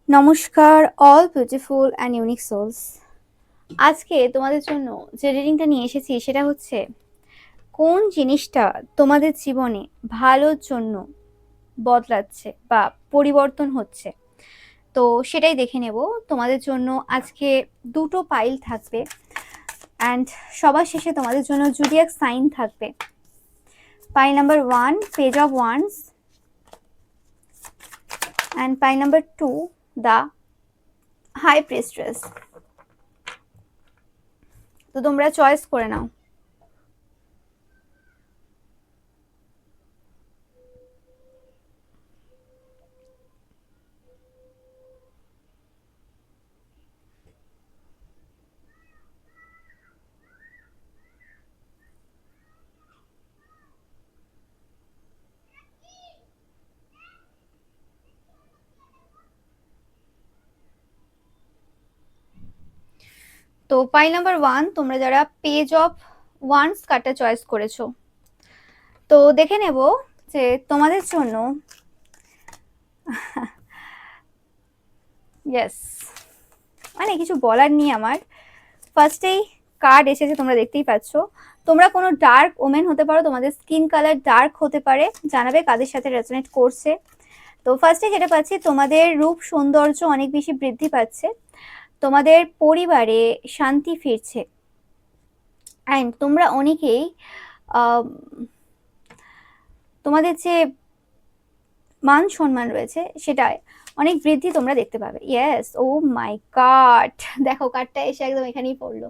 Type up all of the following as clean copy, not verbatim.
নমস্কার all beautiful and unique souls. আজকে তোমাদের জন্য যে রিডিংটা নিয়ে এসেছি সেটা হচ্ছে কোন জিনিসটা তোমাদের জীবনে ভালোর জন্য বদলাচ্ছে বা পরিবর্তন হচ্ছে। তো সেটাই দেখে নেব। তোমাদের জন্য আজকে দুটো পাইল থাকবে অ্যান্ড সবার শেষে তোমাদের জন্য জুডিয়াক সাইন থাকবে। Pile number 1 page of wands and pile number 2 the high priestess. তো তোমরা চয়েস করে নাও। তো পাইল নাম্বার 1 তোমরা যারা পেজ অফ ওয়ান্স কার্ডটা চয়েস করেছো, তো দেখে নেব যে তোমাদের জন্য ইয়েস মানে কিছু বলার নেই আমার। ফার্স্টেই কার্ড এসেছে, তোমরা দেখতেই পাচ্ছ। তোমরা কোনো ডার্ক ওমেন হতে পারো, তোমাদের স্কিন কালার ডার্ক হতে পারে, জানাবে কাদের সাথে রেজোনেট করছে। তো ফার্স্টে যেটা পাচ্ছি, তোমাদের রূপ সৌন্দর্য অনেক বেশি বৃদ্ধি পাচ্ছে, তোমাদের পরিবারে শান্তি ফিরছে অ্যান্ড তোমরা অনেকেই তোমাদের যে মান সম্মান রয়েছে সেটাই অনেক বৃদ্ধি তোমরা দেখতে পাবে। ইয়েস, ও মাই গড, দেখো কার্ডটা এসে একদম এখানেই পড়লো।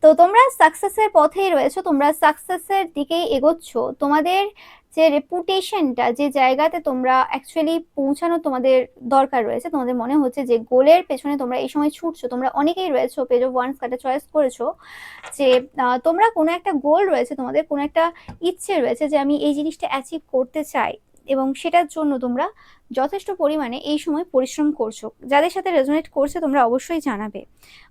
তো তোমরা সাকসেসের পথেই রয়েছো, তোমরা সাকসেসের দিকেই এগোচ্ছ। তোমাদের যে রেপুটেশনটা, যে জায়গাতে তোমরা অ্যাকচুয়ালি পৌঁছানো তোমাদের দরকার রয়েছে, তোমাদের মনে হচ্ছে যে গোলের পেছনে তোমরা এই সময় ছুটছো। তোমরা অনেকেই রয়েছো পেজ অফ ওয়ান্স কার্ডটা চয়েস করেছো যে তোমরা কোনো একটা গোল রয়েছে, তোমাদের কোনো একটা ইচ্ছে রয়েছে যে আমি এই জিনিসটা অ্যাচিভ করতে চাই, এবং সেটার জন্য তোমরা যথেষ্ট পরিমাণে এই সময় পরিশ্রম করছো। যাদের সাথে রেজোনেট করছে তোমরা অবশ্যই জানাবে।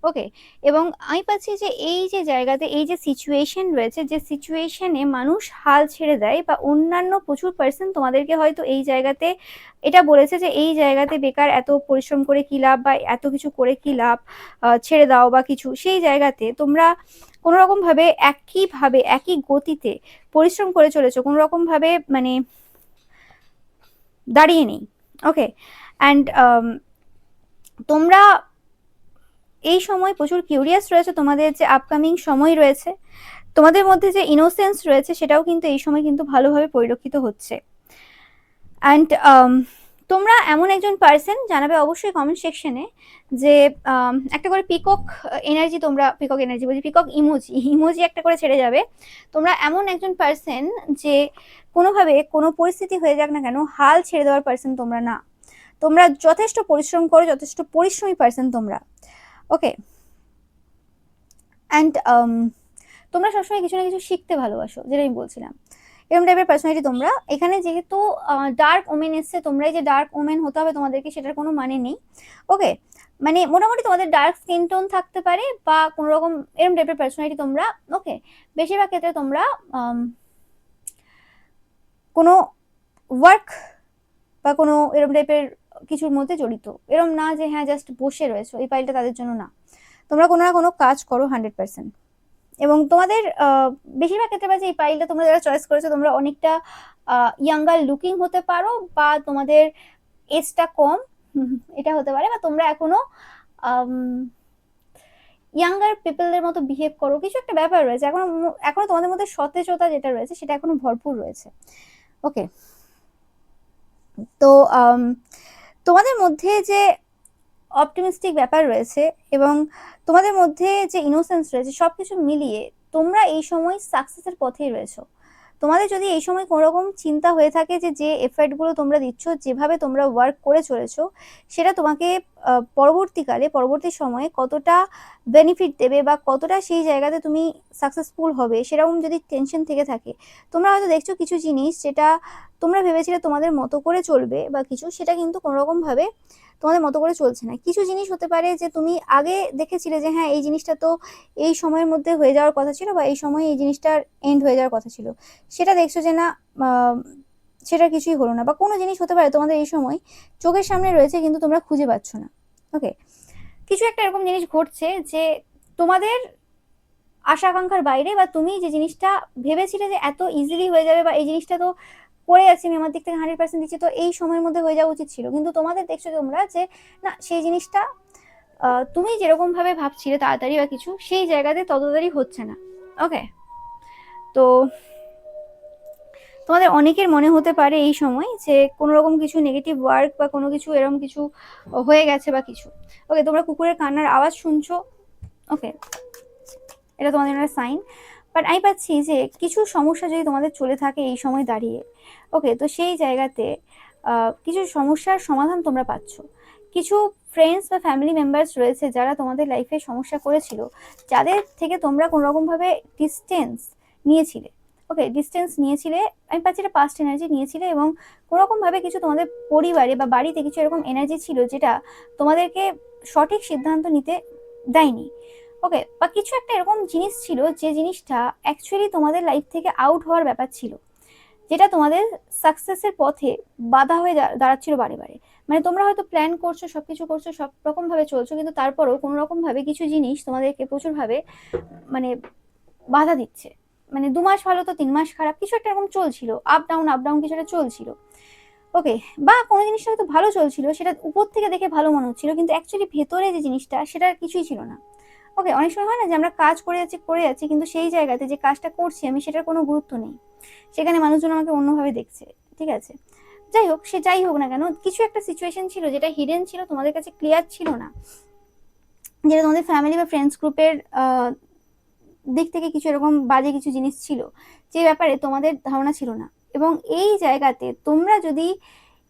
ওকে, এবং আমি পাচ্ছি যে এই যে জায়গাতে এই যে সিচুয়েশন রয়েছে, যে সিচুয়েশনে মানুষ হাল ছেড়ে দেয় বা অন্যান্য প্রচুর পার্সন তোমাদেরকে হয়তো এই জায়গাতে এটা বলেছে যে এই জায়গাতে বেকার এত পরিশ্রম করে কি লাভ বা এত কিছু করে কি লাভ, ছেড়ে দাও বা কিছু। সেই জায়গাতে তোমরা কোনো রকম ভাবে একই গতিতে পরিশ্রম করে চলেছো, কোনো রকম ভাবে মানে দাঁড়িয়ে নেই। ওকে, অ্যান্ড তোমরা এই সময় প্রচুর কিউরিয়াস রয়েছে, তোমাদের যে আপকামিং সময় রয়েছে, তোমাদের মধ্যে যে ইনোসেন্স রয়েছে সেটাও কিন্তু এই সময় কিন্তু ভালোভাবে পরিলক্ষিত হচ্ছে। অ্যান্ড তোমরা এমন একজন পার্সন, জানাবে অবশ্যই কমেন্ট সেকশনে যে একটা করে পিকক এনার্জি, তোমরা পিকক এনার্জি বলছি, পিকক ইমোজি একটা করে ছেড়ে যাবে। তোমরা এমন একজন পার্সন যে কোনোভাবে কোনো পরিস্থিতি হয়ে যাক না কেন হাল ছেড়ে দেওয়ার পার্সন তোমরা না। তোমরা যথেষ্ট পরিশ্রম করো, যথেষ্ট পরিশ্রমী পার্সন তোমরা। ওকে, অ্যান্ড তোমরা সবসময় কিছু না কিছু শিখতে ভালোবাসো, যেটা আমি বলছিলাম। এরকম টাইপের পার্সোনালিটি তোমরা। এখানে যেহেতু ডার্ক ওমেন এসছে, তোমরাই যে ডার্ক ওমেন হতে হবে তোমাদেরকে সেটার কোনো মানে নেই। ওকে, মানে মোটামুটি তোমাদের ডার্ক স্কিন টোন থাকতে পারে বা কোনো রকম এরকম টাইপের পার্সোনালিটি তোমরা। ওকে, বেশিরভাগ ক্ষেত্রে তোমরা কোনো ওয়ার্ক বা কোনো এরকম টাইপের কিছুর মধ্যে জড়িত, এরকম না যে হ্যাঁ জাস্ট বসে রয়েছো। এই পাইলটা তাদের জন্য না, তোমরা কোনো না কোনো কাজ করো 100%। এবং তোমাদের বেশিরভাগ ক্ষেত্রে পাচ্ছি এই পাইলটা তোমরা যারা চয়েস করেছো তোমরা অনেকটা ইয়াঙ্গার লুকিং হতে পারো, বা তোমাদের এজটা কম এটা হতে পারে, বা তোমরা এখনো ইয়াঙ্গার পিপলদের মতো বিহেভ করো, কিছু একটা ব্যাপার রয়েছে এখনো। এখনো তোমাদের মধ্যে সতেজতা যেটা রয়েছে সেটা এখনো ভরপুর রয়েছে। ওকে, তো তোমাদের মধ্যে যে অপটিমিস্টিক ব্যাপার রয়েছে এবং তোমাদের মধ্যে যে ইনোসেন্স রয়েছে, সবকিছু মিলিয়ে তোমরা এই সময় সাকসেসের পথেই রয়েছো। তোমাদের যদি এই সময় কোনো রকম চিন্তা হয়ে থাকে যে যে এফর্টগুলো তোমরা দিচ্ছ, যেভাবে তোমরা ওয়ার্ক করে চলেছো, সেটা তোমাকে পরবর্তীকালে পরবর্তী সময়ে কতটা বেনিফিট দেবে বা কতটা সেই জায়গাতে তুমি সাকসেসফুল হবে, সেরকম যদি টেনশন থেকে থাকে, তোমরা হয়তো দেখছো কিছু জিনিস যেটা তোমরা ভেবেছিলে তোমাদের মতো করে চলবে বা কিছু, সেটা কিন্তু কোনো রকম ভাবে তোমাদের মতো করে চলছে না। কিছু জিনিস হতে পারে যে তুমি আগে দেখেছিলে যে হ্যাঁ এই জিনিসটা তো এই সময়ের মধ্যে হয়ে যাওয়ার কথা ছিল, বা এই সময়ে এই জিনিসটার এন্ড হয়ে যাওয়ার কথা ছিল, সেটা দেখছো যে না সেটা কিছুই হলো না, বা কোনো জিনিস হতে পারে তোমাদের এই সময় চোখের সামনে রয়েছে কিন্তু তোমরা খুঁজে পাচ্ছ না। ওকে, কিছু একটা এরকম জিনিস ঘটছে যে তোমাদের আশা আকাঙ্ক্ষার বাইরে, বা তুমি যে জিনিসটা ভেবেছিলে যে এত ইজিলি হয়ে যাবে, বা এই জিনিসটা তো করে যাচ্ছি আমি আমার দিক থেকে 100% দিচ্ছি, তো এই সময়ের মধ্যে হয়ে যাওয়া উচিত ছিল, কিন্তু তোমাদের দেখছো তোমরা যে না, সেই জিনিসটা তুমি যেরকম ভাবে ভাবছিলে তাড়াতাড়ি বা কিছু, সেই জায়গাতে তত তাড়াতাড়ি হচ্ছে না। ওকে, তো তোমাদের অনেকের মনে হতে পারে এই সময় যে কোনো রকম কিছু নেগেটিভ ওয়ার্ক বা কোনো কিছু এরকম কিছু হয়ে গেছে বা কিছু। ওকে, তোমরা কুকুরের কান্নার আওয়াজ শুনছো। ওকে, এটা তোমাদের একটা সাইন। বাট আমি পাচ্ছি যে কিছু সমস্যা যদি তোমাদের চলে থাকে এই সময় দাঁড়িয়ে, ওকে, তো সেই জায়গাতে কিছু সমস্যার সমাধান তোমরা পাচ্ছ। কিছু ফ্রেন্ডস বা ফ্যামিলি মেম্বার্স রয়েছে যারা তোমাদের লাইফে সমস্যা করেছিল, যাদের থেকে তোমরা কোনোরকমভাবে ডিস্টেন্স নিয়েছিলে। ওকে, ডিস্টেন্স নিয়েছিলে, আমি পাচ্ছি এটা পাস্ট এনার্জি নিয়েছিলে, এবং কোনোরকমভাবে কিছু তোমাদের পরিবারে বা বাড়িতে কিছু এরকম এনার্জি ছিল যেটা তোমাদেরকে সঠিক সিদ্ধান্ত নিতে দেয়নি। ওকে, বা কিছু একটা এরকম জিনিস ছিল যে জিনিসটা অ্যাকচুয়ালি তোমাদের লাইফ থেকে আউট হওয়ার ব্যাপার ছিল, যেটা তোমাদের সাকসেসের পথে বাধা হয়ে দাঁড়াচ্ছিল বারে বারে। মানে তোমরা হয়তো প্ল্যান করছো, সবকিছু করছো, সব রকম ভাবে চলছো, কিন্তু তারপরেও কোনো রকম ভাবে কিছু জিনিস তোমাদেরকে প্রচুর ভাবে মানে বাধা দিচ্ছে। মানে 2 মাস ভালো তো 3 মাস খারাপ, কিছু একটা এরকম চলছিল, আপ ডাউন আপ ডাউন কিছু একটা চলছিল। ওকে, বা কোনো জিনিসটা হয়তো ভালো চলছিল, সেটা উপর থেকে দেখে ভালো মনে হচ্ছিল, কিন্তু অ্যাকচুয়ালি ভেতরে যে জিনিসটা সেটা কিছুই ছিল না। ওকে, অনেক সময় হয় না যে আমরা কাজ করে যাচ্ছি কিন্তু সেই জায়গাতে যে কাজটা করছি আমি সেটার কোনো গুরুত্ব নেই, সেখানে মানুষজন আমাকে অন্যভাবে দেখছে। ঠিক আছে, যাই হোক, সে যাই হোক না কেন, কিছু একটা সিচুয়েশন ছিল যেটা হিডেন ছিল, তোমাদের কাছে ক্লিয়ার ছিল না, যেটা তোমাদের ফ্যামিলি বা ফ্রেন্ডস গ্রুপের দিক থেকে কিছু এরকম বাজে কিছু জিনিস ছিল যে ব্যাপারে তোমাদের ধারণা ছিল না। এবং এই জায়গাতে তোমরা যদি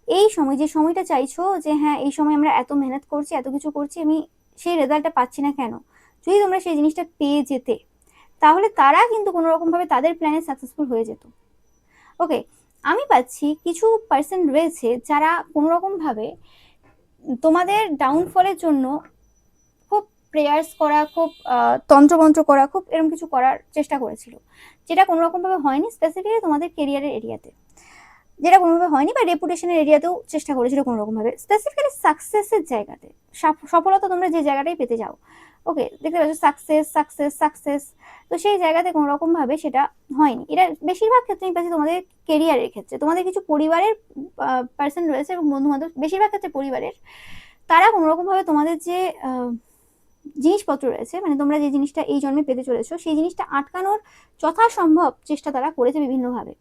এই সময়, যে সময়টা চাইছো যে হ্যাঁ এই সময় আমরা এত মেহনত করছি, এত কিছু করছি, আমি সেই রেজাল্টটা পাচ্ছি না কেন, যদি তোমরা সেই জিনিসটা পেয়ে যেতে, তাহলে তারা কিন্তু কোনো রকম ভাবে তাদের প্ল্যানে সাকসেসফুল হয়ে যেত। ওকে, আমি পাচ্ছি কিছু পার্সন রয়েছে যারা কোনো রকম ভাবে তোমাদের ডাউনফলের জন্য খুব প্রেয়ার্স করা, খুব তন্ত্রমন্ত্র করা, খুব এরকম কিছু করার চেষ্টা করেছিল, যেটা কোনো রকম ভাবে হয়নি, স্পেসিফিকলি তোমাদের কেরিয়ারের এরিয়াতে, যেটা কোনোভাবে হয়নি, বা রেপুটেশনের এরিয়াতেও চেষ্টা করেছিল কোনো রকম ভাবে, স্পেসিফিক্যালি সাকসেসের জায়গাতে, সফলতা তোমরা যে জায়গাটাই পেতে যাও। ওকে, দেখতে পাচ্ছ সাকসেস সাকসেস সাকসেস, তো সেই জায়গাতে কোনো রকম ভাবে সেটা হয়নি। এটা বেশিরভাগ ক্ষেত্রে আমি পাচ্ছি তোমাদের কেরিয়ারের ক্ষেত্রে, তোমাদের কিছু পরিবারের পার্সন রয়েছে এবং বন্ধু বান্ধব, বেশিরভাগ ক্ষেত্রে পরিবারের, তারা কোনো রকম ভাবে তোমাদের যে জিনিসপত্র রয়েছে, মানে তোমরা যে জিনিসটা এই জন্মে পেতে চলেছো, সেই জিনিসটা আটকানোর যথাসম্ভব চেষ্টা তারা করেছে বিভিন্নভাবে।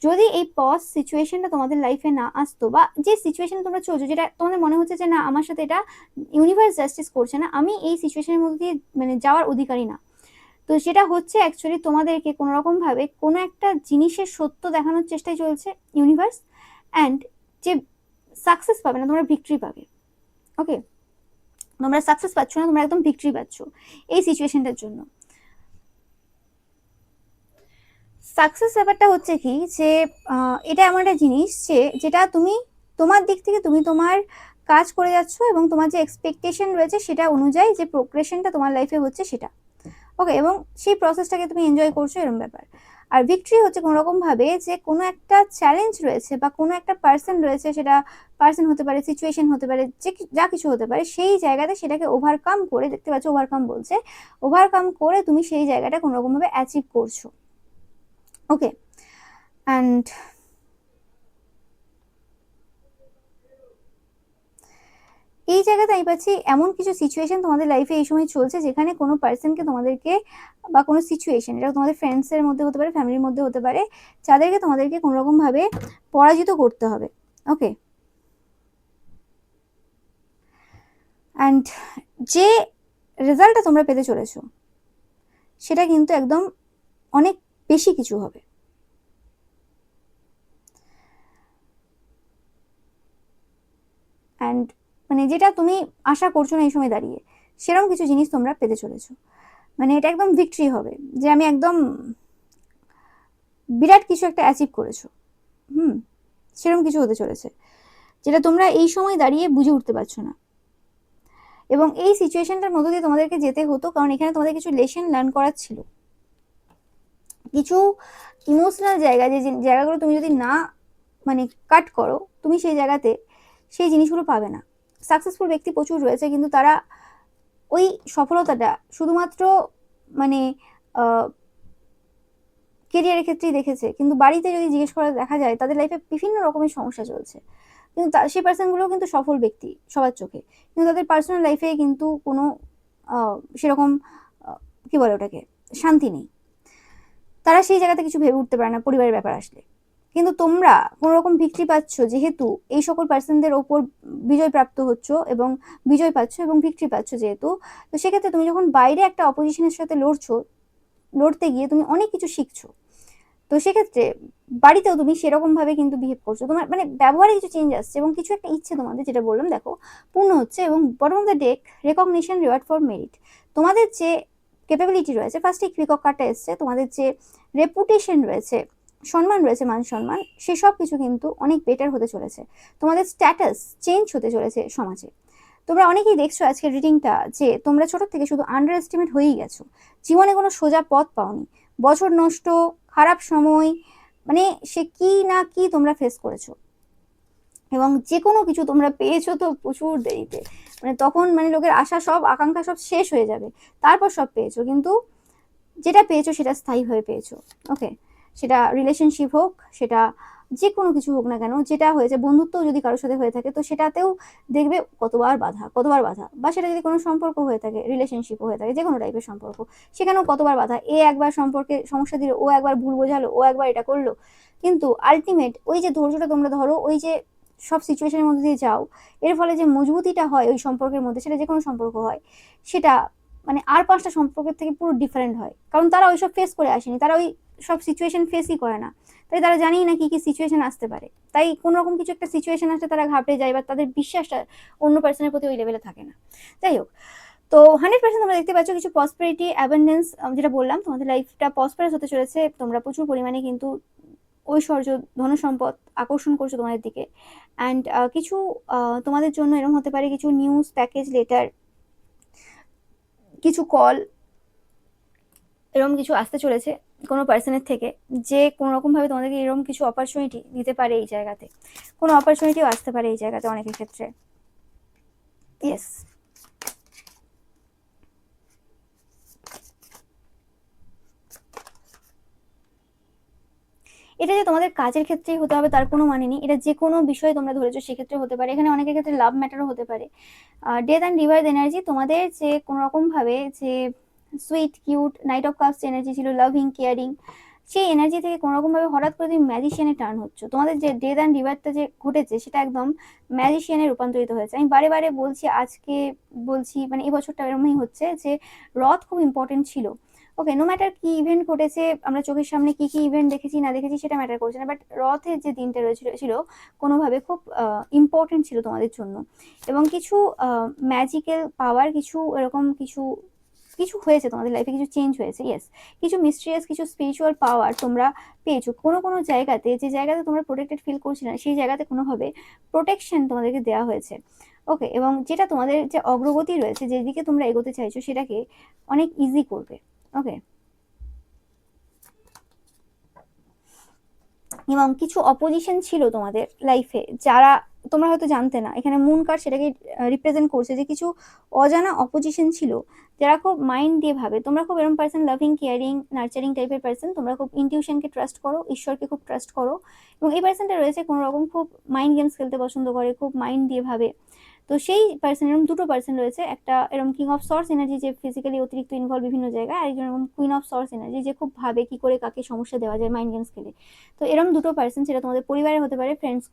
যদি এই পজ সিচুয়েশনটা তোমাদের লাইফে না আসতো, বা যে সিচুয়েশন তোমরা চলছো, যেটা তোমাদের মনে হচ্ছে যে না আমার সাথে এটা ইউনিভার্স জাস্টিস করছে না, আমি এই সিচুয়েশনের মধ্যে দিয়ে মানে যাওয়ার অধিকারী না, তো সেটা হচ্ছে অ্যাকচুয়ালি তোমাদেরকে কোনো রকম ভাবে কোনো একটা জিনিসের সত্য দেখানোর চেষ্টায় চলছে ইউনিভার্স, অ্যান্ড যে সাকসেস পাবে না, তোমরা ভিক্টরি পাবে। ওকে, তোমরা সাকসেস পাচ্ছ না, তোমরা একদম ভিক্টরি পাচ্ছ এই সিচুয়েশনটার জন্য। সাকসেস ব্যাপারটা হচ্ছে কি যে এটা এমন একটা জিনিস যে যেটা তুমি তোমার দিক থেকে তুমি তোমার কাজ করে যাচ্ছ, এবং তোমার যে এক্সপেকটেশন রয়েছে সেটা অনুযায়ী যে প্রোগ্রেশনটা তোমার লাইফে হচ্ছে সেটা। ওকে, এবং সেই প্রসেসটাকে তুমি এনজয় করছো, এরকম ব্যাপার। আর ভিক্টরি হচ্ছে কোনো রকম ভাবে যে কোনো একটা চ্যালেঞ্জ রয়েছে বা কোনো একটা পার্সন রয়েছে, সেটা পার্সন হতে পারে, সিচুয়েশন হতে পারে, যে যা কিছু হতে পারে, সেই জায়গাতে সেটাকে ওভারকাম করে, দেখতে পাচ্ছ ওভারকাম বলছে, ওভারকাম করে তুমি সেই জায়গাটা কোনো রকম ভাবে অ্যাচিভ করছো। ওকে, অ্যান্ড এই জায়গাতে আমি পাচ্ছি এমন কিছু সিচুয়েশন তোমাদের লাইফে এই সময় চলছে যেখানে কোনো পার্সনকে তোমাদেরকে, বা কোনো সিচুয়েশন, এটা তোমাদের ফ্রেন্ডসের মধ্যে হতে পারে, ফ্যামিলির মধ্যে হতে পারে, যাদেরকে তোমাদেরকে কোনো রকম ভাবে পরাজিত করতে হবে। ওকে, অ্যান্ড যে রেজাল্টটা তোমরা পেতে চলেছো সেটা কিন্তু একদম অনেক বেশি কিছু হবে। অ্যান্ড মানে যেটা তুমি আশা করছো না এই সময় দাঁড়িয়ে, সেরকম কিছু জিনিস তোমরা পেতে চলেছো। মানে এটা একদম ভিক্টরি হবে, যে আমি একদম বিরাট কিছু একটা অ্যাচিভ করেছো। সেরকম কিছু হতে চলেছে যেটা তোমরা এই সময় দাঁড়িয়ে বুঝে উঠতে পারছো না। এবং এই সিচুয়েশনটার মধ্যে দিয়ে তোমাদেরকে যেতে হতো, কারণ এখানে তোমাদের কিছু লেসন লার্ন করার ছিল, কিছু ইমোশনাল জায়গা, যে জায়গাগুলো তুমি যদি না মানে কাট করো, তুমি সেই জায়গাতে সেই জিনিসগুলো পাবে না। সাকসেসফুল ব্যক্তি প্রচুর রয়েছে, কিন্তু তারা ওই সফলতাটা শুধুমাত্র মানে কেরিয়ারের ক্ষেত্রেই দেখেছে, কিন্তু বাড়িতে যদি জিজ্ঞেস করে দেখা যায় তাদের লাইফে বিভিন্ন রকমের সমস্যা চলছে, কিন্তু সেই পার্সনগুলো কিন্তু সফল ব্যক্তি সবার চোখে, কিন্তু তাদের পার্সোনাল লাইফে কিন্তু কোনো সেরকম কি বলে ওটাকে শান্তি নেই। তারা সেই জায়গাতে কিছু ভেবে উঠতে পারে না পরিবারের ব্যাপার আসলে। কিন্তু তোমরা কোনো রকম ভিক্টরি পাচ্ছ, যেহেতু এই সকল পার্সনদের ওপর বিজয় প্রাপ্ত হচ্ছ এবং বিজয় পাচ্ছ এবং ভিক্টরি পাচ্ছ যেহেতু, তো সেক্ষেত্রে তুমি যখন বাইরে একটা অপোজিশনের সাথে লড়তে গিয়ে তুমি অনেক কিছু শিখছো। তো সেক্ষেত্রে বাড়িতেও তুমি সেরকম ভাবে কিন্তু বিহেভ করছো, তোমার মানে ব্যবহারে কিছু চেঞ্জ আসছে এবং কিছু একটা ইচ্ছে তোমাদের, যেটা বললাম দেখো পূর্ণ হচ্ছে। এবং bottom of the deck recognition, reward for merit, তোমাদের যে ক্যাপাবিলিটি রয়েছে, ফার্স্টে পিকক কার্ডটা এসছে, তোমাদের যে রেপুটেশন রয়েছে, সম্মান রয়েছে, মান সম্মান, সেসব কিছু কিন্তু অনেক বেটার হতে চলেছে। তোমাদের স্ট্যাটাস চেঞ্জ হতে চলেছে সমাজে। তোমরা অনেকেই দেখছো আজকের রিডিংটা যে তোমরা ছোট থেকে শুধু আন্ডার এস্টিমেট হয়েই গেছো, জীবনে কোনো সোজা পথ পাওনি, বছর নষ্ট, খারাপ সময়, মানে সে কি না কি তোমরা ফেস করেছো, এবং যে কোনো কিছু তোমরা পেয়েছো তো প্রচুর দেরিতে, মানে তখন মানে লোকের আশা সব আকাঙ্ক্ষা সব শেষ হয়ে যাবে, তারপর সব পেয়েছো, কিন্তু যেটা পেয়েছো সেটা স্থায়ীভাবে পেয়েছো। ওকে, সেটা রিলেশনশিপ হোক, সেটা যে কোনো কিছু হোক না কেন, যেটা হয়েছে বন্ধুত্ব যদি কারোর সাথে হয়ে থাকে তো সেটাতেও দেখবে কতবার বাধা কতবার বাধা, বা সেটা যদি কোনো সম্পর্ক হয়ে থাকে, রিলেশনশিপও হয়ে থাকে, যে কোনো টাইপের সম্পর্ক, সেখানেও কতবার বাধা, এ একবার সম্পর্কে সমস্যা দিল, ও একবার ভুল বোঝালো, ও একবার এটা করলো, কিন্তু আলটিমেট ওই যে ধৈর্যটা তোমরা ধরো, ওই যে সব সিচুয়েশনের মধ্যে দিয়ে যাও, এর ফলে যে মজবুতিটা হয় ওই সম্পর্কের মধ্যে, সেটা যে কোনো সম্পর্ক হয়, সেটা মানে আর 5টা সম্পর্কের থেকে পুরো ডিফারেন্ট হয়, কারণ তারা ওইসব ফেস করে আসেনি, তারা ওই সব সিচুয়েশন ফেসই করে না, তাই তারা জানেই না কি কি সিচুয়েশন আসতে পারে, তাই কোনো রকম কিছু একটা সিচুয়েশন আসলে তারা ঘাবড়ে যায়, বা তাদের বিশ্বাসটা অন্য পার্সনের প্রতি ওই লেভেলে থাকে না। যাই হোক, তো 100% তোমরা দেখতে পাচ্ছ কিছু প্রসপারিটি অ্যাবান্ডেন্স, যেটা বললাম তোমাদের লাইফটা প্রসপারাস হতে চলেছে, তোমরা প্রচুর পরিমাণে কিন্তু ঐশ্বর্য, ধনসম্পদ আকর্ষণ করছো তোমাদের দিকে। অ্যান্ড কিছু তোমাদের জন্য এরকম হতে পারে কিছু নিউজ, প্যাকেজ, লেটার, কিছু কল, এরকম কিছু আসতে চলেছে কোনো পার্সনের থেকে, যে কোনো রকমভাবে তোমাদেরকে এরকম কিছু অপরচুনিটি দিতে পারে এই জায়গাতে, কোনো অপরচুনিটিও আসতে পারে এই জায়গাতে অনেকের ক্ষেত্রে। ইয়েস, এটা যে তোমাদের কাজের ক্ষেত্রেই হতে হবে তার কোনো মানে নেই, এটা যে কোনো বিষয়ে তোমরা ধরেছো সেক্ষেত্রে হতে পারে, এখানে অনেকের ক্ষেত্রে লাভ ম্যাটারও হতে পারে। ডেথ অ্যান্ড রিভার্স এনার্জি, তোমাদের যে কোনো রকমভাবে যে sweet cute night of cups energy ছিল, লাভিং কেয়ারিং, সেই এনার্জি থেকে কোনো রকমভাবে হঠাৎ করে তুমি ম্যাজিশিয়ানে টার্ন হচ্ছে, তোমাদের যে ডেথ অ্যান্ড রিভার্সটা যে ঘটেছে সেটা একদম ম্যাজিশিয়ানে রূপান্তরিত হয়েছে। আমি বারে বারে বলছি, আজকে বলছি, মানে এই বছরটা এরকমই হচ্ছে যে রথ খুব ইম্পর্টেন্ট ছিল। ওকে, নো ম্যাটার কি ইভেন্ট ঘটেছে, আমরা চোখের সামনে কি কি ইভেন্ট দেখেছি না দেখেছি সেটা ম্যাটার করছে না, বাট রথের যে দিনটা ছিল কোনোভাবে খুব ইম্পর্টেন্ট ছিল তোমাদের জন্য, এবং কিছু ম্যাজিক্যাল পাওয়ার, কিছু এরকম কিছু কিছু হয়েছে তোমাদের লাইফে, কিছু চেঞ্জ হয়েছে। ইয়েস, কিছু মিস্ট্রিয়াস, কিছু স্পিরিচুয়াল পাওয়ার তোমরা পেয়েছো কোনো কোনো জায়গাতে, যে জায়গাতে তোমরা প্রোটেক্টেড ফিল করছিলে না সেই জায়গাতে কোনোভাবে প্রোটেকশন তোমাদেরকে দেওয়া হয়েছে। ওকে, এবং যেটা তোমাদের যে অগ্রগতি রয়েছে, যেদিকে তোমরা এগোতে চাইছো সেটাকে অনেক ইজি করবে। ওকে, এবং কিছু অপোজিশন ছিল তোমাদের লাইফে, যারা তোমরা হয়তো জানতে না, এখানে মুন কার্ড সেটাকে রিপ্রেজেন্ট করছে, যে কিছু অজানা অপোজিশন ছিল, যারা খুব মাইন্ড দিয়ে ভাবে, তোমরা খুব এরকম পার্সন, লাভিং কেয়ারিং নার্চারিং টাইপের পার্সন, তোমরা খুব ইনটিউশনকে ট্রাস্ট করো, ঈশ্বরকে খুব ট্রাস্ট করো, এবং এই পার্সনটা রয়েছে কোনো রকম খুব মাইন্ড গেমস খেলতে পছন্দ করে, খুব মাইন্ড দিয়ে ভাবে। তো সেই পার্সন, এরকম দুটো পার্সন রয়েছে, একটা এরকম কিং অফ সর্স এনার্জি, যে ফিজিক্যালি অতিরিক্ত ইনভলভ বিভিন্ন জায়গায়, আরেকজন এরকম কুইন অফ সর্স এনার্জি, যে খুব ভাবে কি করে কাকে সমস্যা দেওয়া যায় মাইন্ড গেমস খেলে। তো এরকম দুটো পার্সন, সেটা তোমাদের পরিবারের হতে পারে, ফ্রেন্ডস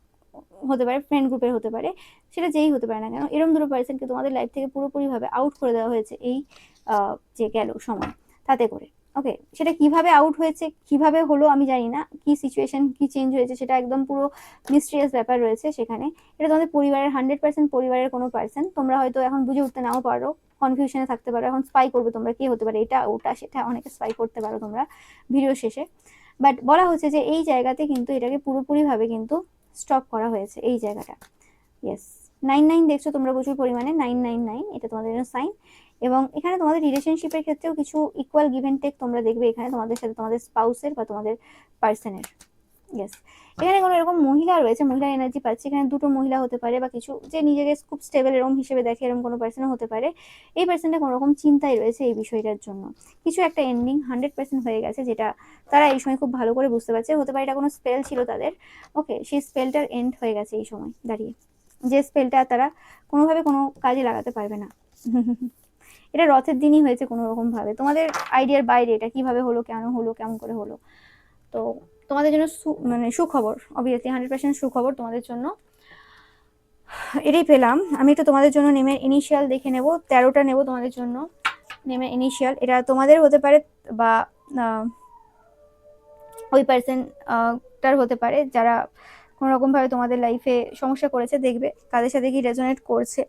হতে পারে, ফ্রেন্ড গ্রুপের হতে পারে, সেটা যেই হতে পারে না কেন, এরকম দুটো পার্সনকে তোমাদের লাইফ থেকে পুরোপুরিভাবে আউট করে দেওয়া হয়েছে এই যে গেল সময় তাতে করে। ওকে, সেটা কিভাবে আউট হয়েছে, কিভাবে হলো আমি জানি না, কি সিচুয়েশন কি চেঞ্জ হয়েছে সেটা একদম পুরো মিস্ট্রিয়াস ব্যাপার রয়েছে সেখানে। এটা তোমাদের পরিবারের 100% পরিবারের কোনো পার্সন, তোমরা হয়তো এখন বুঝে উঠতে নাও পারো, কনফিউশনে থাকতে পারো, এখন স্পাই করবে তোমরা কে হতে পারে, এটা ওটা সেটা অনেকে স্পাই করতে পারো তোমরা ভিডিও শেষে। বাট বলা হচ্ছে যে এই জায়গাতে কিন্তু এটাকে পুরোপুরিভাবে কিন্তু স্টপ করা হয়েছে এই জায়গাটা। ইয়েস, 99 দেখছো তোমরা প্রচুর পরিমাণে, 999 এটা তোমাদের জন্য সাইন। এবং এখানে তোমাদের রিলেশনশিপের ক্ষেত্রেও কিছু ইকুয়াল গিভ এন্ড টেক তোমরা দেখবে এখানে, তোমাদের সাথে তোমাদের স্পাউসের বা তোমাদের পার্সনের। ইয়েস, এখানে কোনো এরকম মহিলা রয়েছে, মহিলার এনার্জি পাচ্ছি, এখানে দুটো মহিলা হতে পারে বা কিছু যে নিজেকে খুব স্টেবল এরকম হিসেবে দেখে এরকম কোনো পার্সনও হতে পারে। এই পার্সনটা কোনো রকম চিন্তায় রয়েছে এই বিষয়টার জন্য, কিছু একটা এন্ডিং 100% হয়ে গেছে যেটা তারা এই সময় খুব ভালো করে বুঝতে পারছে। হতে পারে এটা কোনো স্পেল ছিল তাদের, ওকে, সেই স্পেলটার এন্ড হয়ে গেছে এই সময় দাঁড়িয়ে, যে স্পেলটা তারা কোনোভাবে কোনো কাজে লাগাতে পারবে না। এটা রথের দিনই হয়েছে কোনো রকম ভাবে, তোমাদের আইডিয়ার বাইরে এটা কিভাবে হলো, কেন হলো, কেমন করে হলো। তো তোমাদের জন্য মানে সুখবর, অবভিয়াসলি 100% সুখবর তোমাদের জন্য, এটাই পেলাম আমি। একটু তোমাদের জন্য নেমের ইনিশিয়াল দেখে নেব, 13টা নেব তোমাদের জন্য নেমের ইনিশিয়াল। এটা তোমাদের হতে পারে বা ওই পার্সন টার হতে পারে যারা কোনো রকম ভাবে তোমাদের লাইফে সমস্যা করেছে, দেখবে কাদের সাথে কি রেজোনেট করছে।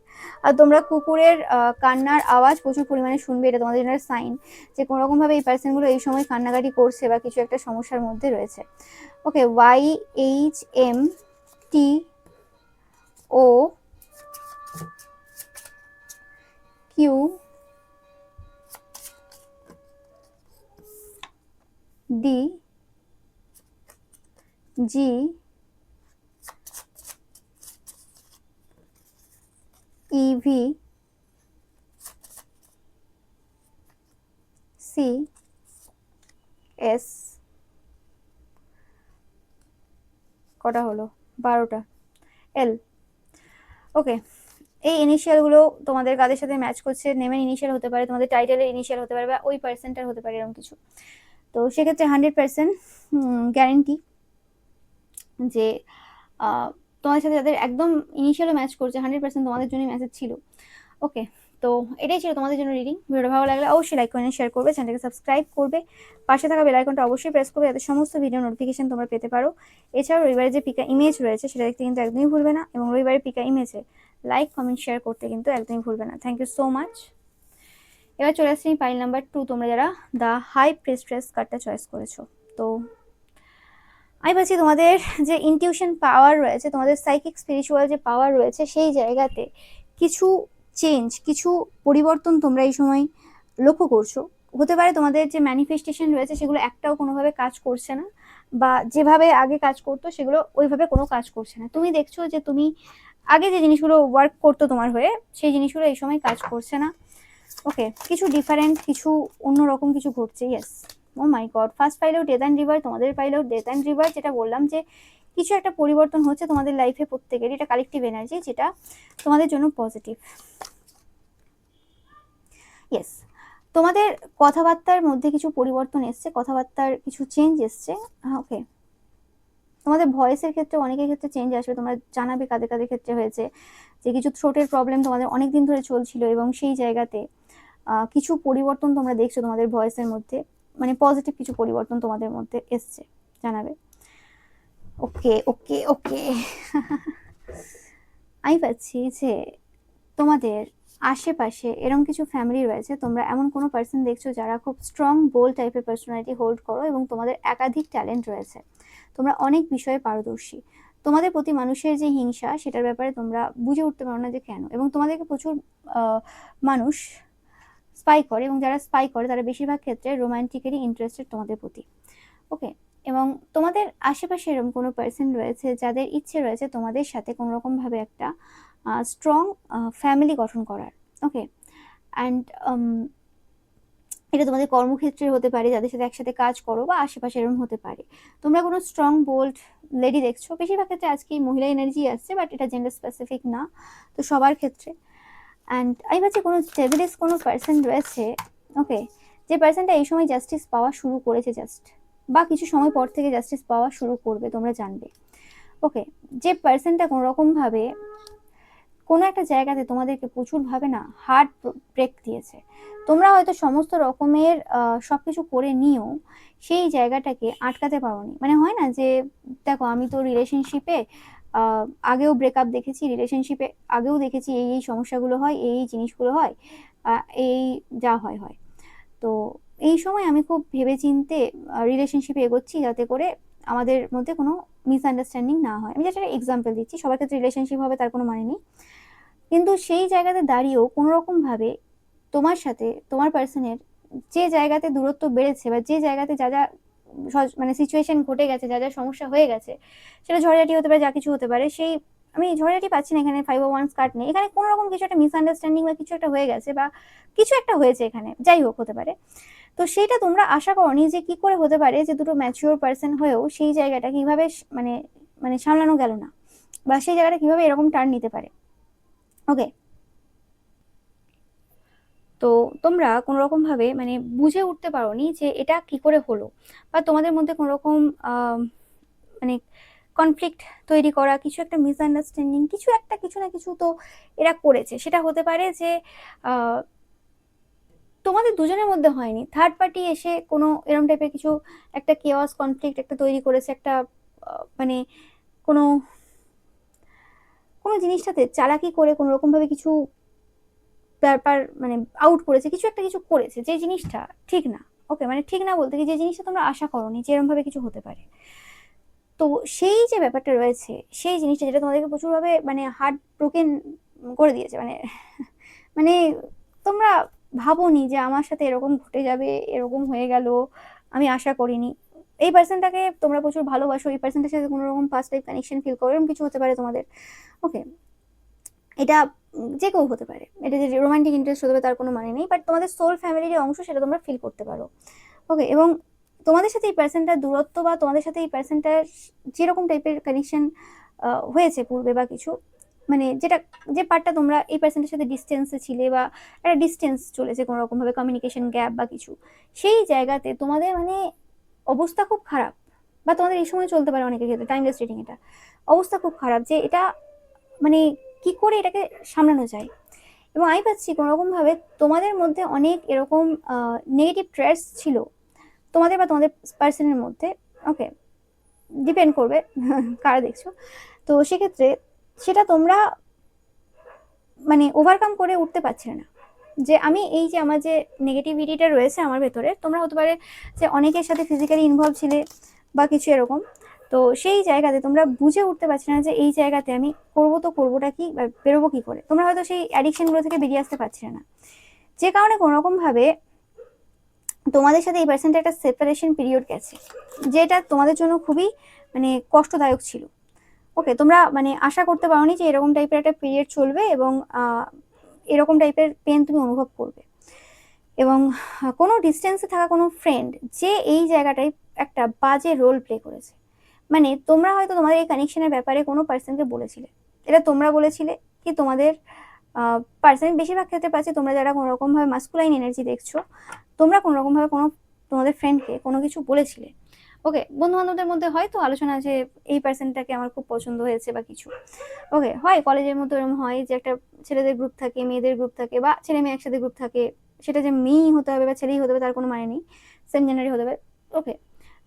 আর তোমরা কুকুরের কান্নার আওয়াজ প্রচুর পরিমাণে শুনবে, এটা তোমাদের জন্য সাইন যে কোনো রকম ভাবে এই পার্সনগুলো এই সময় কান্নাকাটি করছে বা কিছু একটা সমস্যার মধ্যে রয়েছে। ওকে, YHMTOQDGEVC, কটা হলো, 12টা, L। ওকে, এই ইনিশিয়ালগুলো তোমাদের কাদের সাথে ম্যাচ করছে, নেমের ইনিশিয়াল হতে পারে, তোমাদের টাইটেলের ইনিশিয়াল হতে পারে, বা ওই পার্সেন্টার হতে পারে এরকম কিছু। তো সেক্ষেত্রে 100% গ্যারেন্টি যে তোমাদের সাথে যাদের একদম ইনিশিয়ালও ম্যাচ করছে 100% তোমাদের জন্যই ম্যাসেজ ছিল। ওকে, তো এটাই ছিল তোমাদের জন্য রিডিং। ভিডিওটা ভালো লাগলে অবশ্যই লাইক করে শেয়ার করবে, চ্যানেলটাকে সাবস্ক্রাইব করবে, পাশে থাকা বেল আইকনটা অবশ্যই প্রেস করবে যাতে সমস্ত ভিডিও নোটিফিকেশন তোমরা পেতে পারো। এছাড়াও রবিবারে যে পিকা ইমেজ রয়েছে সেটা দেখতে কিন্তু একদমই ভুলবে না, এবং রবিবারের পিকা ইমেজে লাইক কমেন্ট শেয়ার করতে কিন্তু একদমই ভুলবে না। Thank you so much. এবার চলে আসছি পাইল নাম্বার 2, তোমরা যারা দ্য হাই প্রিস্ট্রেস কার্ডটা চয়েস করেছো। তো আমি বলছি তোমাদের যে ইনটিউশন পাওয়ার রয়েছে, তোমাদের সাইকিক স্পিরিচুয়াল যে পাওয়ার রয়েছে, সেই জায়গাতে কিছু চেঞ্জ, কিছু পরিবর্তন তোমরা এই সময় লক্ষ্য করছো। হতে পারে তোমাদের যে ম্যানিফেস্টেশন রয়েছে সেগুলো একটাও কোনোভাবে কাজ করছে না, বা যেভাবে আগে কাজ করতো সেগুলো ওইভাবে কোনো কাজ করছে না। তুমি দেখছো যে তুমি আগে যে জিনিসগুলো ওয়ার্ক করতো তোমার হয়ে, সেই জিনিসগুলো এই সময় কাজ করছে না। ওকে, কিছু ডিফারেন্ট, কিছু অন্যরকম কিছু ঘটছে। Yes, oh my god, first পাইলেও ডেথ অ্যান্ড রিভার, তোমাদের পাইলেও ডেথ অ্যান্ড রিভার। যেটা বললাম যে কিছু একটা পরিবর্তন হচ্ছে তোমাদের লাইফে প্রত্যেকেরই, এটা কালেকটিভ এনার্জি যেটা তোমাদের জন্য পজিটিভ। ইয়েস, তোমাদের কথাবার্তার মধ্যে কিছু পরিবর্তন এসছে, কথাবার্তার কিছু চেঞ্জ এসছে। ওকে, তোমাদের ভয়েসের ক্ষেত্রে অনেকের ক্ষেত্রে চেঞ্জ আসবে, তোমরা জানাবে কাদের কাদের ক্ষেত্রে হয়েছে যে কিছু থ্রোটের প্রবলেম তোমাদের অনেকদিন ধরে চলছিল, এবং সেই জায়গাতে কিছু পরিবর্তন তোমরা দেখছো তোমাদের ভয়েসের মধ্যে, মানে পজিটিভ কিছু পরিবর্তন তোমাদের মধ্যে এসছে, জানাবে। ওকে ওকে ওকে, আমি পাচ্ছি যে তোমাদের আশেপাশে এরকম কিছু ফ্যামিলি রয়েছে, তোমরা এমন কোনো পার্সন দেখছো যারা খুব স্ট্রং বোল্ড টাইপের পার্সোনালিটি হোল্ড করো, এবং তোমাদের একাধিক ট্যালেন্ট রয়েছে, তোমরা অনেক বিষয়ে পারদর্শী। তোমাদের প্রতি মানুষের যে হিংসা, সেটার ব্যাপারে তোমরা বুঝে উঠতে পারো না যে কেন, এবং তোমাদেরকে প্রচুর মানুষ স্পাই করে, এবং যারা স্পাই করে তারা বেশিরভাগ ক্ষেত্রে রোমান্টিক্যালি ইন্টারেস্টেড তোমাদের প্রতি। ওকে, এবং তোমাদের আশেপাশে এরকম কোনো পার্সন রয়েছে যাদের ইচ্ছে রয়েছে তোমাদের সাথে কোনো রকম ভাবে একটা স্ট্রং ফ্যামিলি গঠন করার। ওকে, অ্যান্ড এটা তোমাদের কর্মক্ষেত্রে হতে পারে, যাদের সাথে একসাথে কাজ করো, বা আশেপাশে এরকম হতে পারে। তোমরা কোনো স্ট্রং বোল্ড লেডি দেখছো, বেশিরভাগ ক্ষেত্রে আজকে মহিলা এনার্জি আসছে, বাট এটা জেন্ডার স্পেসিফিক না, তো সবার ক্ষেত্রে। অ্যান্ড আমি ভাবছি কোনো স্টেবিলিস্ট কোনো পার্সন রয়েছে, ওকে, যে পার্সনটা এই সময় জাস্টিস পাওয়া শুরু করেছে জাস্ট, বা কিছু সময় পর থেকে জাস্টিস পাওয়া শুরু করবে, তোমরা জানবে। ওকে, যে পার্সনটা কোনো রকমভাবে কোনো একটা জায়গাতে তোমাদেরকে প্রচুরভাবে না হার্ট ব্রেক দিয়েছে, তোমরা হয়তো সমস্ত রকমের সবকিছু করে নিয়েও সেই জায়গাটাকে আটকাতে পারোনি। মানে হয় না যে দেখো, আমি তো রিলেশনশিপে আগেও ব্রেকআপ দেখেছি, রিলেশনশিপে আগেও দেখেছি এই এই সমস্যাগুলো হয়, এই এই জিনিসগুলো হয়, এই যা হয় হয়। তো এই সময় আমি খুব ভেবেচিন্তে রিলেশনশিপে এগোচ্ছি যাতে করে আমাদের মধ্যে কোনো মিসআন্ডারস্ট্যান্ডিং না হয়। আমি জাস্ট একটা এক্সাম্পল দিচ্ছি, সবার ক্ষেত্রে রিলেশনশিপ হবে তার কোনো মানে নেই, কিন্তু সেই জায়গাতে দাঁড়িয়েও কোনো রকমভাবে তোমার সাথে তোমার পার্সনের যে জায়গাতে দূরত্ব বেড়েছে, বা যে জায়গাতে যা যা মানে সিচুয়েশন ঘটে গেছে, যা যা সমস্যা হয়ে গেছে, সেটা ঝড়ঝাটি হতে পারে, যা কিছু হতে পারে, সেই আমি ঝড়ঝাটি পাচ্ছি না এখানে, 5 of Wands কার্ড নেই এখানে, কোনো রকম কিছু একটা মিসআন্ডারস্ট্যান্ডিং বা কিছু একটা হয়ে গেছে, বা কিছু একটা হয়েছে এখানে, যাই হোক হতে পারে। তো সেটা তোমরা আশা করনি যে কি করে হতে পারে যে দুটো ম্যাচিওর পার্সন হয়েও সেই জায়গাটা কিভাবে মানে মানে সামলানো গেল না, বা সেই জায়গাটা কিভাবে এরকম টার্ন নিতে পারে। ওকে, তো তোমরা কোনো রকম ভাবে মানে বুঝে উঠতে পারোনি যে এটা কি করে হলো, বা তোমাদের মধ্যে কোনো রকম মানে কনফ্লিক্ট তৈরি করা, কিছু একটা মিসআন্ডারস্ট্যান্ডিং, কিছু একটা, কিছু না কিছু তো এরা করেছে। সেটা হতে পারে যে তোমাদের দুজনের মধ্যে হয়নি, থার্ড পার্টি এসে কোনো এরকম টাইপের কিছু একটা কেওয়াস কনফ্লিক্ট একটা তৈরি করেছে, একটা মানে কোনো কোনো জিনিসটাতে চালাকি করে কোনো রকম ভাবে কিছু ব্যাপার মানে আউট করেছে, কিছু একটা কিছু করেছে যে জিনিসটা ঠিক না। ওকে, মানে ঠিক না বলতে কি, যে জিনিসটা তোমরা আশা করোনি যে এরকম ভাবে কিছু হতে পারে। তো সেই যে ব্যাপারটা রয়েছে, সেই জিনিসটা যেটা তোমাদেরকে প্রচুরভাবে মানে হার্ট ব্রোকেন করে দিয়েছে, মানে মানে তোমরা ভাবোনি যে আমার সাথে এরকম ঘটে যাবে, এরকম হয়ে গেল, আমি আশা করিনি। এই পার্সনটাকে তোমরা প্রচুর ভালোবাসো, এই পার্সনটার সাথে কোনো রকম ফার্স্ট টাইপ কানেকশন ফিল করো, এরকম কিছু হতে পারে তোমাদের। ওকে, এটা যে কেউ হতে পারে, এটা যে রোমান্টিক ইন্টারেস্ট হতে পারে তার কোনো মানে নেই, বাট তোমাদের সোল ফ্যামিলির অংশ সেটা তোমরা ফিল করতে পারো। ওকে, এবং তোমাদের সাথে এই পার্সনটার দূরত্ব, বা তোমাদের সাথে এই পার্সনটার যেরকম টাইপের কানেকশন হয়েছে পূর্বে বা কিছু, মানে যেটা যে পার্টটা তোমরা এই পার্সনটার সাথে ডিস্টেন্সে ছিলে, বা একটা ডিস্টেন্স চলেছে কোনো রকম ভাবে, কমিউনিকেশন গ্যাপ বা কিছু, সেই জায়গাতে তোমাদের মানে অবস্থা খুব খারাপ, বা তোমাদের এই সময় চলতে পারে অনেকের ক্ষেত্রে টাইমলেস রিডিং, এটা অবস্থা খুব খারাপ যে এটা মানে কি করে এটাকে সামলানো যায়। এবং আমি পাচ্ছি কোনো রকম ভাবে তোমাদের মধ্যে অনেক এরকম নেগেটিভ ট্রেটস ছিল তোমাদের বা তোমাদের পার্সনের মধ্যে। ওকে, ডিপেন্ড করবে কারা দেখছো। তো সেক্ষেত্রে সেটা তোমরা মানে ওভারকাম করে উঠতে পারছিলে না, যে আমি এই যে আমার যে নেগেটিভিটিটা রয়েছে আমার ভেতরে, তোমরা হতে পারে যে অনেকের সাথে ফিজিক্যালি ইনভলভ ছিলে বা কিছু এরকম। তো সেই জায়গাতে তোমরা বুঝে উঠতে পারছি না যে এই জায়গাতে আমি করবো তো করবোটা কি, বা বেরোবো কি করে, তোমরা হয়তো সেই অ্যাডিকশনগুলো থেকে বেরিয়ে আসতে পারছিলে না, যে কারণে কোনো রকম ভাবে তোমাদের সাথে এই পার্সেন্টের একটা সেপারেশন পিরিয়ড গেছে, যেটা তোমাদের জন্য খুবই মানে কষ্টদায়ক ছিল। ওকে, তোমরা মানে আশা করতে পারোনি যে এরকম টাইপের একটা পিরিয়ড চলবে, এবং এরকম টাইপের পেন তুমি অনুভব করবে। এবং কোনো ডিস্টেন্সে থাকা কোনো ফ্রেন্ড যে এই জায়গাটায় একটা বাজে রোল প্লে করেছে, মানে তোমরা হয়তো তোমাদের এই কানেকশনের ব্যাপারে কোনো পার্সনকে বলেছিলে, এটা তোমরা বলেছিলে কি তোমাদের পার্সন, বেশিরভাগ ক্ষেত্রে পাচ্ছি তোমরা যারা কোনো রকম ভাবে মাস্কুলাইন এনার্জি দেখছো, তোমরা কোনো রকম ভাবে কোনো তোমাদের ফ্রেন্ডকে কোনো কিছু বলেছিলে। ওকে, বন্ধু বান্ধবদের মধ্যে হয়তো আলোচনা যে এই পার্সনটাকে আমার খুব পছন্দ হয়েছে বা কিছু। ওকে, হয় কলেজের মতো এরকম হয় যে একটা ছেলেদের গ্রুপ থাকে, মেয়েদের গ্রুপ থাকে, বা ছেলে মেয়ে একসাথে গ্রুপ থাকে, সেটা যে মেয়েই হতে হবে বা ছেলেই হতে হবে তার কোনো মানে নেই, সেম জেন্ডারই হতে পারে। ওকে,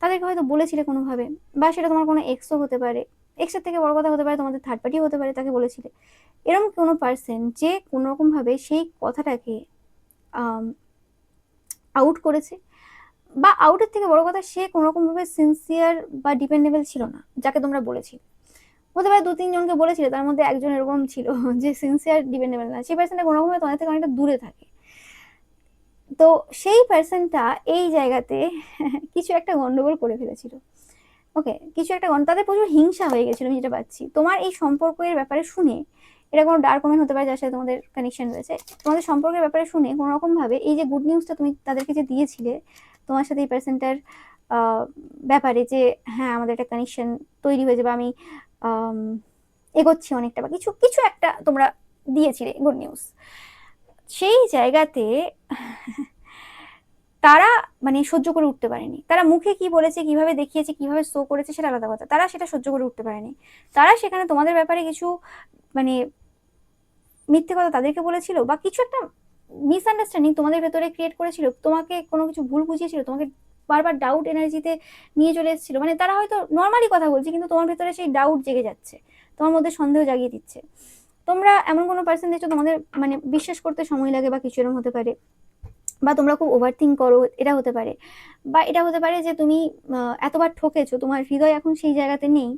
তাদেরকে হয়তো বলেছিলে কোনোভাবে, বা সেটা তোমার কোনো এক্সও হতে পারে, এক্সের থেকে বড় কথা হতে পারে তোমাদের থার্ড পার্টিও হতে পারে, তাকে বলেছিলে। এরকম কোনো পার্সন যে কোনো রকম ভাবে সেই কথাটাকে আউট করেছে, বা আউটের থেকে বড় কথা সে কোনো রকম ভাবে সিনসিয়ার বা ডিপেন্ডেবল ছিল না যাকে তোমরা বলেছিলে। হতে পারে 2-3 জনকে বলেছিলে, তার মধ্যে একজন এরকম ছিল যে সিনসিয়ার ডিপেন্ডেবল না, সেই পার্সনটা কোনো রকম তোমাদের থেকে অনেকটা দূরে থাকে। তো সেই পার্সনটা এই জায়গাতে কিছু একটা গন্ডগোল করে ফেলেছিল। ওকে, কিছু একটা তাদের প্রচুর হিংসা হয়ে গেছিল, আমি যেটা পাচ্ছি তোমার এই সম্পর্কের ব্যাপারে শুনে। এটা কোনো ডার্ক কমেন্ট হতে পারে যার সাথে তোমাদের কানেকশন রয়েছে, তোমাদের সম্পর্কের ব্যাপারে শুনে কোনো রকম ভাবে এই যে গুড নিউজটা তুমি তাদেরকে যে দিয়েছিলে তোমার সাথে এই পার্সনটার ব্যাপারে, যে হ্যাঁ আমাদের একটা কানেকশন তৈরি হয়েছে, বা আমি এগোচ্ছি অনেকটা, বা কিছু কিছু একটা তোমরা দিয়েছিলে গুড নিউজ, সেই জায়গাতে তারা মানে সহ্য করে উঠতে পারেনি। তারা মুখে কি বলেছে, কিভাবে দেখিয়েছে, কিভাবে শো করেছে সেটা আলাদা কথা, তারা সেটা সহ্য করে উঠতে পারেনি। তারা সেখানে তোমাদের ব্যাপারে কিছু মানে মিথ্যে কথা তাদেরকে বলেছিল, বা কিছু একটা মিসআন্ডারস্ট্যান্ডিং তোমাদের ভেতরে ক্রিয়েট করেছিল, তোমাকে কোনো কিছু ভুল বুঝিয়েছিল, তোমাকে বারবার ডাউট এনার্জিতে নিয়ে চলে এসেছিল। মানে তারা হয়তো নর্মালি কথা বলছে, কিন্তু তোমার ভেতরে সেই ডাউট জেগে যাচ্ছে, তোমার মধ্যে সন্দেহ জাগিয়ে দিচ্ছে। তোমরা এমন কোনো পার্সন দেখছো তোমাদের মানে বিশ্বাস করতে সময় লাগে, বা কিছু এরকম হতে পারে, বা তোমরা খুব ওভার থিঙ্ক করো, এটা হতে পারে। বা এটা হতে পারে যে তুমি এতবার ঠকেছো, তোমার হৃদয় এখন সেই জায়গাতে নেই,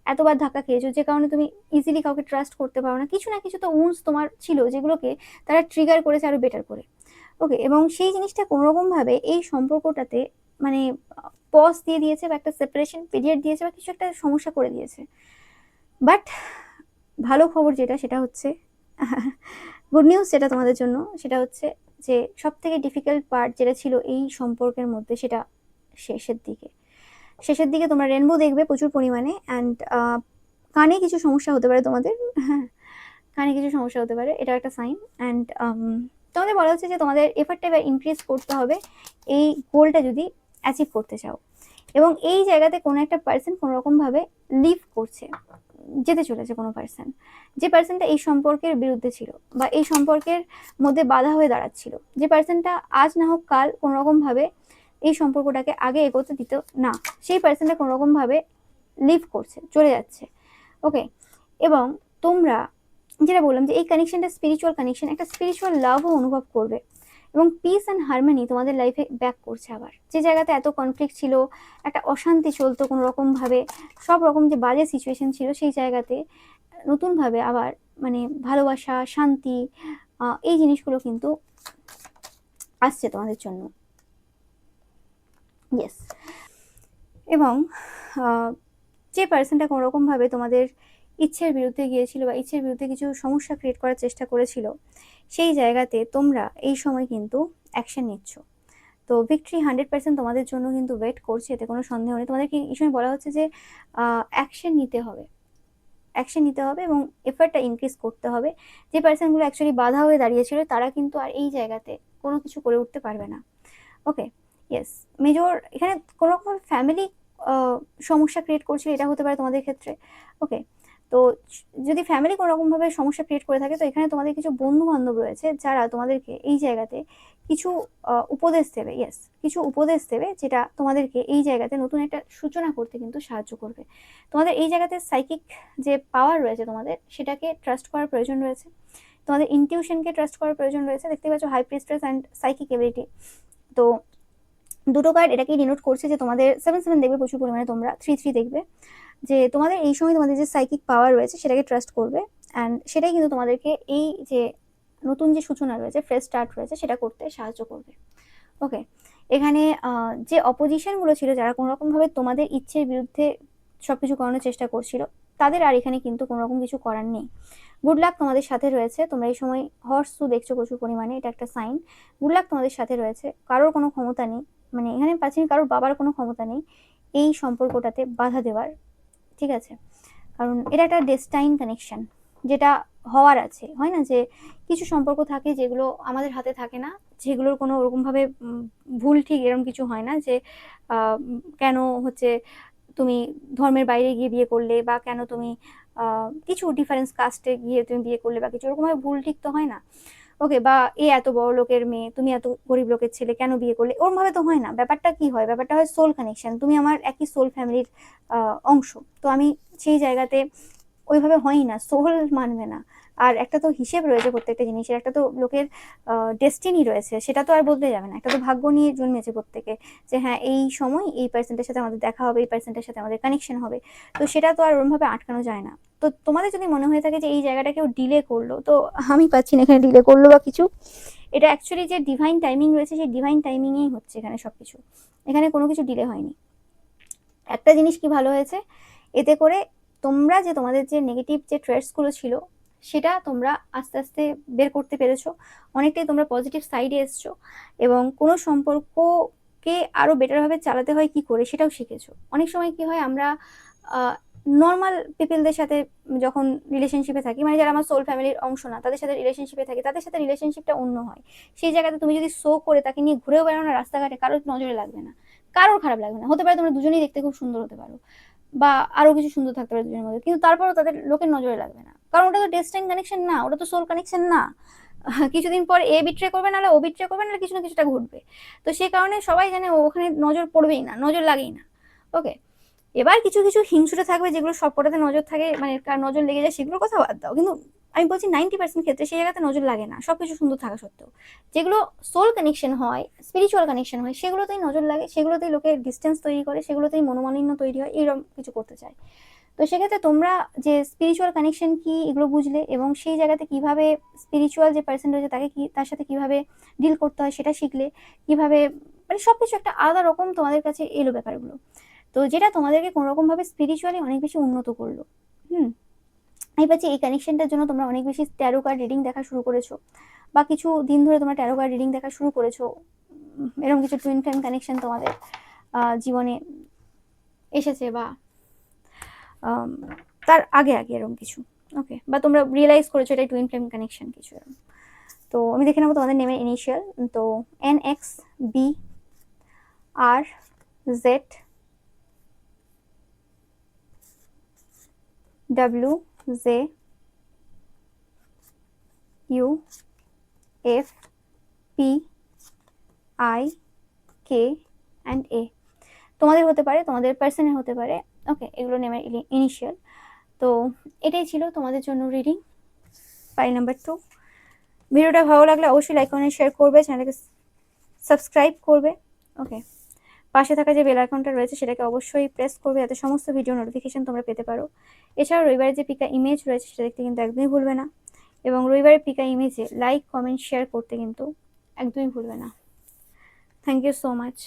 এতবার ধাক্কা খেয়েছো, যে কারণে তুমি ইজিলি কাউকে ট্রাস্ট করতে পারো না। কিছু না কিছু তো উন্স তোমার ছিল যেগুলোকে তারা ট্রিগার করেছে আরো বেটার করে। ওকে, এবং সেই জিনিসটা কোনোরকম ভাবে এই সম্পর্কটাতে মানে পজ দিয়ে দিয়েছে বা একটা সেপারেশন পিরিয়ড দিয়েছে বা কিছু একটা সমস্যা করে দিয়েছে। বাট ভালো খবর যেটা সেটা হচ্ছে গুড নিউজ যেটা তোমাদের জন্য সেটা হচ্ছে যে সব থেকে ডিফিকাল্ট পার্ট যেটা ছিল এই সম্পর্কের মধ্যে সেটা শেষের দিকে। শেষের দিকে তোমরা রেনবো দেখবে প্রচুর পরিমাণে। অ্যান্ড কানে কিছু সমস্যা হতে পারে তোমাদের, হ্যাঁ কানে কিছু সমস্যা হতে পারে, এটা একটা সাইন। অ্যান্ড তোমাদের বলা হচ্ছে যে তোমাদের এফার্টটা এবার ইনক্রিজ করতে হবে এই গোলটা যদি অ্যাচিভ করতে চাও। এবং এই জায়গাতে কোনো একটা পার্সন কোনোরকমভাবে লিভ করছে, যেতে চলেছে কোনো পার্সন, যে পার্সনটা এই সম্পর্কের বিরুদ্ধে ছিল বা এই সম্পর্কের মধ্যে বাধা হয়ে দাঁড়াচ্ছিল, যে পার্সনটা আজ না হোক কাল কোনোরকমভাবে এই সম্পর্কটাকে আগে এগোতে দিত না, সেই পার্সনটা কোনোরকমভাবে লিভ করছে, চলে যাচ্ছে। ওকে, এবং তোমরা যেটা বললাম যে এই কানেকশনটা স্পিরিচুয়াল কানেকশন, একটা স্পিরিচুয়াল লাভও অনুভব করবে এবং পিস অ্যান্ড হারমোনি তোমাদের লাইফে ব্যাক করছে আবার। যে জায়গাতে এত কনফ্লিক্ট ছিল, একটা অশান্তি চলতো কোনো রকমভাবে, সব রকম যে বাজে সিচুয়েশন ছিল, সেই জায়গাতে নতুনভাবে আবার মানে ভালোবাসা, শান্তি, এই জিনিসগুলো কিন্তু আসছে তোমাদের জন্য। ইয়েস, এবং যে পার্সনটা কোনো রকমভাবে তোমাদের ইচ্ছের বিরুদ্ধে গিয়েছিল বা ইচ্ছের বিরুদ্ধে কিছু সমস্যা ক্রিয়েট করার চেষ্টা করেছিল, সেই জায়গাতে তোমরা এই সময় কিন্তু অ্যাকশন নিচ্ছ। তো ভিক্টরি 100% তোমাদের জন্য কিন্তু ওয়েট করছে, এতে কোনো সন্দেহ নেই। তোমাদেরকে এই সময় বলা হচ্ছে যে অ্যাকশন নিতে হবে, অ্যাকশন নিতে হবে এবং এফার্টটা ইনক্রিজ করতে হবে। যে পার্সনগুলো অ্যাকচুয়ালি বাধা হয়ে দাঁড়িয়েছিল তারা কিন্তু আর এই জায়গাতে কোনো কিছু করে উঠতে পারবে না। ওকে, ইয়েস, মেজর এখানে কোনো রকম ফ্যামিলি সমস্যা ক্রিয়েট করছিল, এটা হতে পারে তোমাদের ক্ষেত্রে। ওকে, তো যদি ফ্যামিলি কোনো রকমভাবে সমস্যা ক্রিয়েট করে থাকে, তো এখানে তোমাদের কিছু বন্ধু বান্ধব রয়েছে যারা তোমাদেরকে এই জায়গাতে কিছু উপদেশ দেবে। ইয়েস, কিছু উপদেশ দেবে যেটা তোমাদেরকে এই জায়গাতে নতুন একটা সূচনা করতে কিন্তু সাহায্য করবে। তোমাদের এই জায়গাতে সাইকিক যে পাওয়ার রয়েছে তোমাদের, সেটাকে ট্রাস্ট করার প্রয়োজন রয়েছে, তোমাদের ইনটিউশনকে ট্রাস্ট করার প্রয়োজন রয়েছে। দেখতে পাচ্ছ হাই প্রিস্ট্রেস অ্যান্ড সাইকিক এবিলিটি। তো দুটো কার্ড এটাকেই ডিনোট করছে যে তোমাদের 7-7 দেখবে প্রচুর পরিমাণে, তোমরা 3-3 দেখবে, যে তোমাদের এই সময় তোমাদের যে সাইকিক পাওয়ার রয়েছে সেটাকে ট্রাস্ট করবে। অ্যান্ড সেটাই কিন্তু তোমাদেরকে এই যে নতুন যে সূচনা রয়েছে, ফ্রেশ স্টার্ট রয়েছে, সেটা করতে সাহায্য করবে। ওকে, এখানে যে অপোজিশনগুলো ছিল, যারা কোনো রকমভাবে তোমাদের ইচ্ছের বিরুদ্ধে সব কিছু করানোর চেষ্টা করছিল, তাদের আর এখানে কিন্তু কোনো রকম কিছু করার নেই। গুড লাক তোমাদের সাথে রয়েছে। তোমরা এই সময় হর্স দেখছো প্রচুর পরিমাণে, এটা একটা সাইন। গুড লাক তোমাদের সাথে রয়েছে। কারোর কোনো ক্ষমতা নেই, মানে এখানে পাচ্ছি কারোর বাবার কোনো ক্ষমতা নেই এই সম্পর্কটাতে বাধা দেওয়ার, ঠিক আছে? কারণ এটা একটা ডেস্টাইন কানেকশন, যেটা হওয়ার আছে। হয় না যে কিছু সম্পর্ক থাকে যেগুলো আমাদের হাতে থাকে না, যেগুলোর কোনো ওরকমভাবে ভুল ঠিক এরকম কিছু হয় না যে কেন হচ্ছে তুমি ধর্মের বাইরে গিয়ে বিয়ে করলে, বা কেন তুমি কিছু ডিফারেন্স কাস্টে গিয়ে তুমি বিয়ে করলে, বা কিছু ওরকমভাবে ভুল ঠিক তো হয় না। ওকে, বা এ এত বড় লোকের মেয়ে, তুমি এত গরিব লোকের ছেলে, কেন বিয়ে করলে, ওরকম ভাবে তো হয় না। ব্যাপারটা কি হয়, ব্যাপারটা হয় সোল কানেকশন, তুমি আমার একই সোল ফ্যামিলির অংশ। তো আমি সেই জায়গাতে ওইভাবে হয়ই না, সোল মানবে না। আর একটা তো হিসেব রয়েছে প্রত্যেকটা জিনিসের, একটা তো লোকের ডেস্টিনি রয়েছে, সেটা তো আর বদলে যাবে না। একটা তো ভাগ্য নিয়ে জন্মেছে প্রত্যেকে, যে হ্যাঁ এই সময় এই পার্সেন্টের সাথে আমাদের দেখা হবে, এই পার্সেন্টের সাথে আমাদের কানেকশন হবে। তো সেটা তো আর ওরকমভাবে আটকানো যায় না। তো তোমাদের যদি মনে হয়ে থাকে যে এই জায়গাটা কেউ ডিলে করলো, তো আমি পাচ্ছি না এখানে ডিলে করলো বা কিছু। এটা অ্যাকচুয়ালি যে ডিভাইন টাইমিং রয়েছে, সেই ডিভাইন টাইমিংয়েই হচ্ছে এখানে সব কিছু। এখানে কোনো কিছু ডিলে হয়নি। একটা জিনিস কি ভালো হয়েছে এতে করে, তোমরা যে তোমাদের যে নেগেটিভ যে ট্রেটসগুলো ছিল, সেটা তোমরা আস্তে আস্তে বের করতে পেরেছো। অনেকটাই তোমরা পজিটিভ সাইডে এসছো এবং কোনো সম্পর্ককে আরও বেটারভাবে চালাতে হয় কি করে সেটাও শিখেছো। অনেক সময় কি হয়, আমরা নর্মাল পিপলদের সাথে যখন রিলেশনশিপে থাকি, মানে যারা আমার সোল ফ্যামিলির অংশ না, তাদের সাথে রিলেশনশিপে থাকি, তাদের সাথে রিলেশনশিপটা অন্য হয়। সেই জায়গাতে তুমি যদি শো করে তাকে নিয়ে ঘুরেও বেড়াও না রাস্তাঘাটে, কারোর নজরে লাগবে না, কারোর খারাপ লাগবে না। হতে পারে তোমরা দুজনেই দেখতে খুব সুন্দর হতে পারো, বা আরো কিছু সুন্দর থাকতে পারে দুজনের মধ্যে, কিন্তু তারপরেও তাদের লোকের নজরে লাগবে না, কারণ ওটা তো ডেস্টাইন কানেকশন না, ওটা তো সোল কানেকশন না। কিছুদিন পর এ বিট্রে করবে, নাহলে ও বিট্রে করবে, নাহলে কিছু না কিছুটা ঘটবে। তো সেই কারণে সবাই জানে ওখানে নজর পড়বেই না, নজর লাগেই না। ওকে, এবার কিছু কিছু হিংসুটে থাকবে যেগুলো সবকটাতে নজর থাকে, মানে নজর লেগে যায়, সেগুলোর কথা বাদ দাও। কিন্তু আমি বলছি 90% ক্ষেত্রে সেই জায়গাতে নজর লাগে না, সবকিছু সুন্দর থাকা সত্ত্বেও। যেগুলো সোল কানেকশন হয়, স্পিরিচুয়াল কানেকশন হয়, সেগুলোতেই নজর লাগে, সেগুলোতেই লোকে ডিস্টেন্স তৈরি করে, সেগুলোতেই মনোমালিন্য তৈরি হয়, এরকম কিছু করতে চায়। তো সেক্ষেত্রে তোমরা যে স্পিরিচুয়াল কানেকশন কি এগুলো বুঝলে, এবং সেই জায়গাতে কিভাবে স্পিরিচুয়াল যে পার্সন রয়েছে তাকে কি, তার সাথে কিভাবে ডিল করতে হয় সেটা শিখলে, কিভাবে মানে সবকিছু একটা আলাদা রকম তোমাদের কাছে এলো ব্যাপারগুলো। তো যেটা তোমাদেরকে কোনো রকমভাবে স্পিরিচুয়ালি অনেক বেশি উন্নত করলো। এই পাচ্ছি এই কানেকশনটার জন্য তোমরা অনেক বেশি ট্যারো কার্ড রিডিং দেখা শুরু করেছো, বা কিছু দিন ধরে তোমরা ট্যারো কার্ড রিডিং দেখা শুরু করেছো। এরকম কিছু টুইন ফ্লেম কানেকশন তোমাদের জীবনে এসেছে, বা তার আগে আগে এরকম কিছু। ওকে, বা তোমরা রিয়েলাইজ করেছো এটা টুইন ফ্লেম কানেকশন কিছু এরকম। তো আমি দেখে নেবো তোমাদের নেমের ইনিশিয়াল। তো NXBRZUFPIK&A তোমাদের হতে পারে, তোমাদের পার্সনের হতে পারে। ওকে, এগুলো নেমের ইনিশিয়াল। তো এটাই ছিল তোমাদের জন্য রিডিং পাই নাম্বার 2। ভিডিওটা ভালো লাগলে অবশ্যই লাইক কমেন্ট শেয়ার করবে, চ্যানেলকে সাবস্ক্রাইব করবে। ওকে, পাশে থাকা যে বেল আইকনটা রয়েছে সেটাকে অবশ্যই প্রেস করবে যাতে সমস্ত ভিডিও নোটিফিকেশন তোমরা পেতে পারো। এছাড়াও রবিবারের যে পিকা ইমেজ রয়েছে সেটা দেখতে কিন্তু একদমই ভুলবে না, এবং রবিবারের পিকা ইমেজে লাইক কমেন্ট শেয়ার করতে কিন্তু একদমই ভুলবে না। Thank you so much.